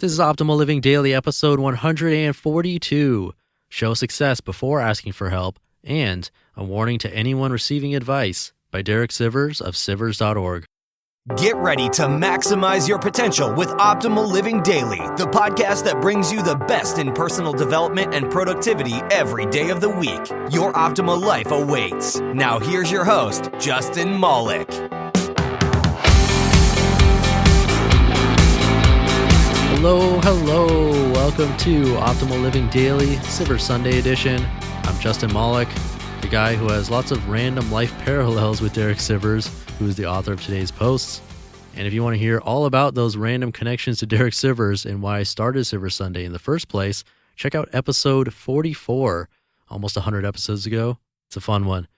This is Optimal Living Daily, episode 142. Show success before asking for help, and a warning to anyone receiving advice by Derek Sivers of Sivers.org. Get ready to maximize your potential with Optimal Living Daily, the podcast that brings you the best in personal development and productivity every day of the week. Your optimal life awaits. Now here's your host, Justin Malik. Hello. Welcome to Optimal Living Daily, Sivers Sunday edition. I'm Justin Malik, the guy who has lots of random life parallels with Derek Sivers, who is the author of today's posts. And if you want to hear all about those random connections to Derek Sivers and why I started Sivers Sunday in the first place, check out episode 44, almost 100 episodes ago. It's a fun one.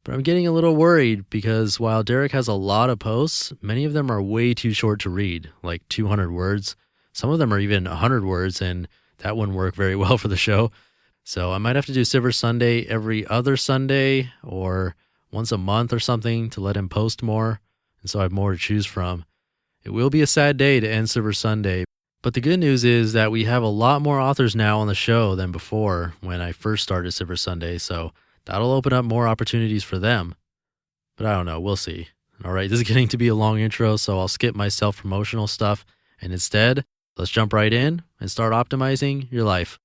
But I'm getting a little worried because while Derek has a lot of posts, many of them are way too short to read, like 200 words. Some of them are even 100 words, and that wouldn't work very well for the show. So I might have to do Sivers Sunday every other Sunday or once a month or something to let him post more, and so I have more to choose from. It will be a sad day to end Sivers Sunday, but the good news is that we have a lot more authors now on the show than before when I first started Sivers Sunday, so that'll open up more opportunities for them. But I don't know, we'll see. All right, this is getting to be a long intro, so I'll skip my self-promotional stuff, and instead, let's jump right in and start optimizing your life.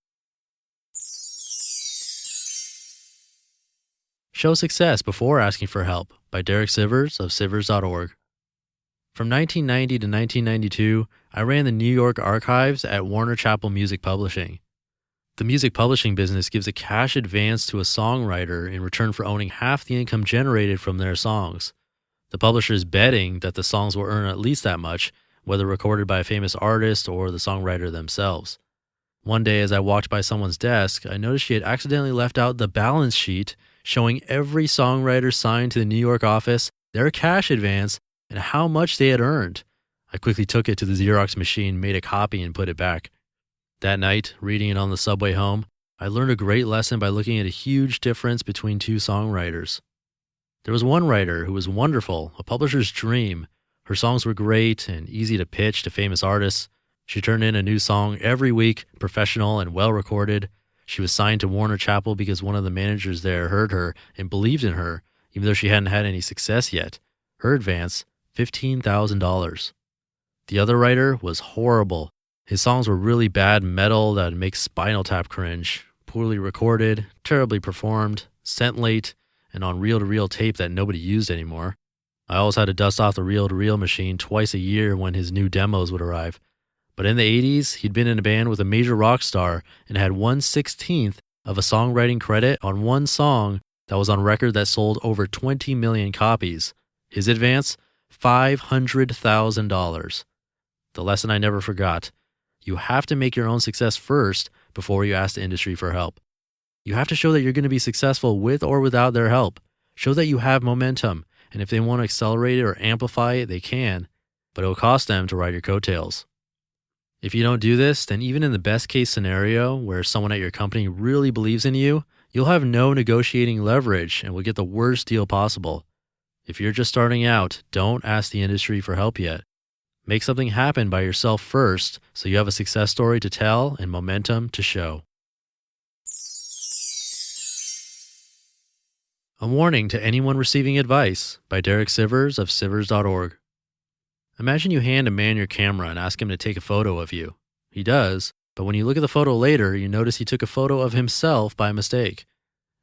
Show Success Before Asking for Help by Derek Sivers of Sivers.org. From 1990 to 1992, I ran the New York archives at Warner Chappell Music Publishing. The music publishing business gives a cash advance to a songwriter in return for owning half the income generated from their songs. The publisher is betting that the songs will earn at least that much, whether recorded by a famous artist or the songwriter themselves. One day as I walked by someone's desk, I noticed she had accidentally left out the balance sheet showing every songwriter signed to the New York office, their cash advance, and how much they had earned. I quickly took it to the Xerox machine, made a copy, and put it back. That night, reading it on the subway home, I learned a great lesson by looking at a huge difference between two songwriters. There was one writer who was wonderful, a publisher's dream. Her songs were great and easy to pitch to famous artists. She turned in a new song every week, professional and well-recorded. She was signed to Warner Chappell because one of the managers there heard her and believed in her, even though she hadn't had any success yet. Her advance, $15,000. The other writer was horrible. His songs were really bad metal that would make Spinal Tap cringe, poorly recorded, terribly performed, sent late, and on reel-to-reel tape that nobody used anymore. I always had to dust off the reel-to-reel machine twice a year when his new demos would arrive. But in the 80s, he'd been in a band with a major rock star and had 1/16th of a songwriting credit on one song that was on record that sold over 20 million copies. His advance, $500,000. The lesson I never forgot. You have to make your own success first before you ask the industry for help. You have to show that you're going to be successful with or without their help. Show that you have momentum. And if they want to accelerate it or amplify it, they can, but it will cost them to ride your coattails. If you don't do this, then even in the best case scenario where someone at your company really believes in you, you'll have no negotiating leverage and will get the worst deal possible. If you're just starting out, don't ask the industry for help yet. Make something happen by yourself first so you have a success story to tell and momentum to show. A warning to anyone receiving advice by Derek Sivers of Sivers.org. Imagine you hand a man your camera and ask him to take a photo of you. He does, but when you look at the photo later, you notice he took a photo of himself by mistake.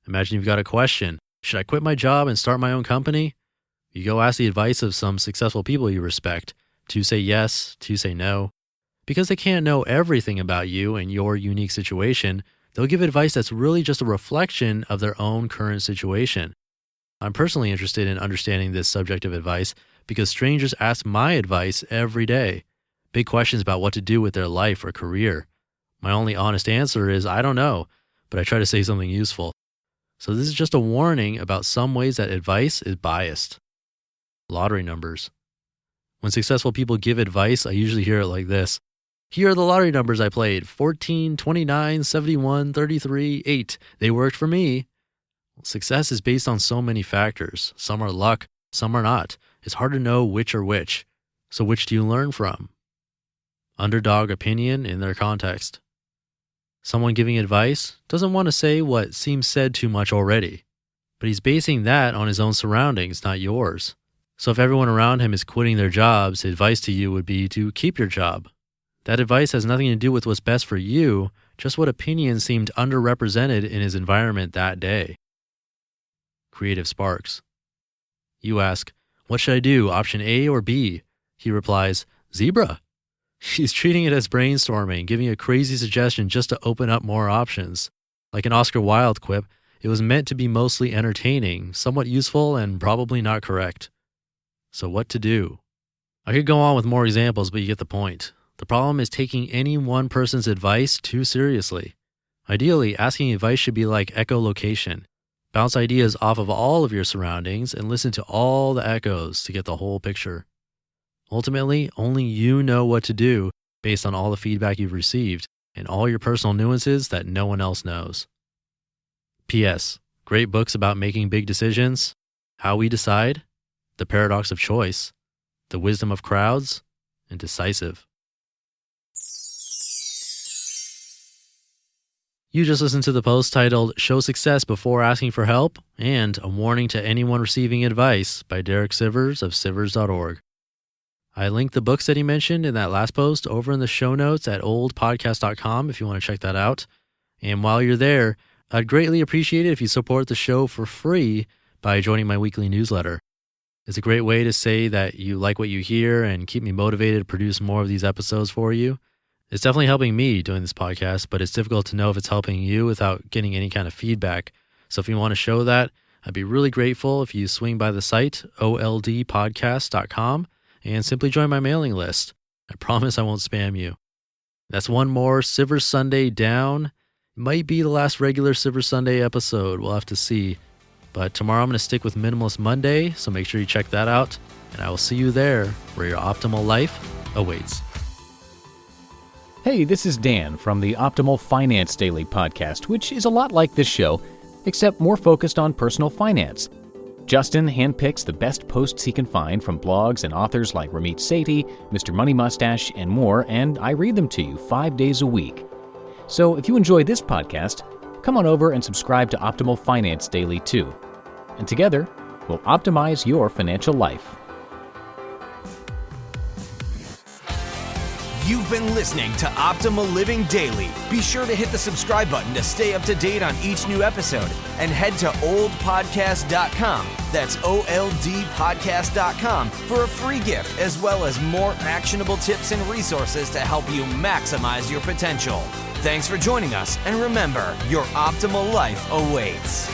Imagine you've got a question. Should I quit my job and start my own company? You go ask the advice of some successful people you respect. Two say yes, two say no. Because they can't know everything about you and your unique situation, they'll give advice that's really just a reflection of their own current situation. I'm personally interested in understanding this subject of advice because strangers ask my advice every day. Big questions about what to do with their life or career. My only honest answer is I don't know, but I try to say something useful. So this is just a warning about some ways that advice is biased. Lottery numbers. When successful people give advice, I usually hear it like this. Here are the lottery numbers I played. 14, 29, 71, 33, 8. They worked for me. Success is based on so many factors. Some are luck, some are not. It's hard to know which are which. So which do you learn from? underdog opinion in their context. Someone giving advice doesn't want to say what seems said too much already, but he's basing that on his own surroundings, not yours. So if everyone around him is quitting their jobs, advice to you would be to keep your job. That advice has nothing to do with what's best for you, just what opinions seemed underrepresented in his environment that day. Creative sparks. You ask, what should I do, option A or B? He replies, zebra. He's treating it as brainstorming, giving a crazy suggestion just to open up more options. Like an Oscar Wilde quip, it was meant to be mostly entertaining, somewhat useful, and probably not correct. So what to do? I could go on with more examples, but you get the point. The problem is taking any one person's advice too seriously. Ideally, asking advice should be like echolocation. Bounce ideas off of all of your surroundings and listen to all the echoes to get the whole picture. Ultimately, only you know what to do based on all the feedback you've received and all your personal nuances that no one else knows. P.S. Great books about making big decisions, How We Decide, The Paradox of Choice, The Wisdom of Crowds, and Decisive. You just listened to the post titled Show Success Before Asking for Help and A Warning to Anyone Receiving Advice by Derek Sivers of Sivers.org. I linked the books that he mentioned in that last post over in the show notes at oldpodcast.com if you want to check that out. And while you're there, I'd greatly appreciate it if you support the show for free by joining my weekly newsletter. It's a great way to say that you like what you hear and keep me motivated to produce more of these episodes for you. It's definitely helping me doing this podcast, but it's difficult to know if it's helping you without getting any kind of feedback. So if you want to show that, I'd be really grateful if you swing by the site, oldpodcast.com, and simply join my mailing list. I promise I won't spam you. That's one more Sivers Sunday down. It might be the last regular Sivers Sunday episode. We'll have to see. But tomorrow I'm going to stick with Minimalist Monday, so make sure you check that out. And I will see you there where your optimal life awaits. Hey, this is Dan from the Optimal Finance Daily podcast, which is a lot like this show, except more focused on personal finance. Justin handpicks the best posts he can find from blogs and authors like Ramit Sethi, Mr. Money Mustache, and more, and I read them to you 5 days a week. So if you enjoy this podcast, come on over and subscribe to Optimal Finance Daily too. And together, we'll optimize your financial life. You've been listening to Optimal Living Daily. Be sure to hit the subscribe button to stay up to date on each new episode and head to oldpodcast.com. That's oldpodcast.com for a free gift as well as more actionable tips and resources to help you maximize your potential. Thanks for joining us, and remember, your optimal life awaits.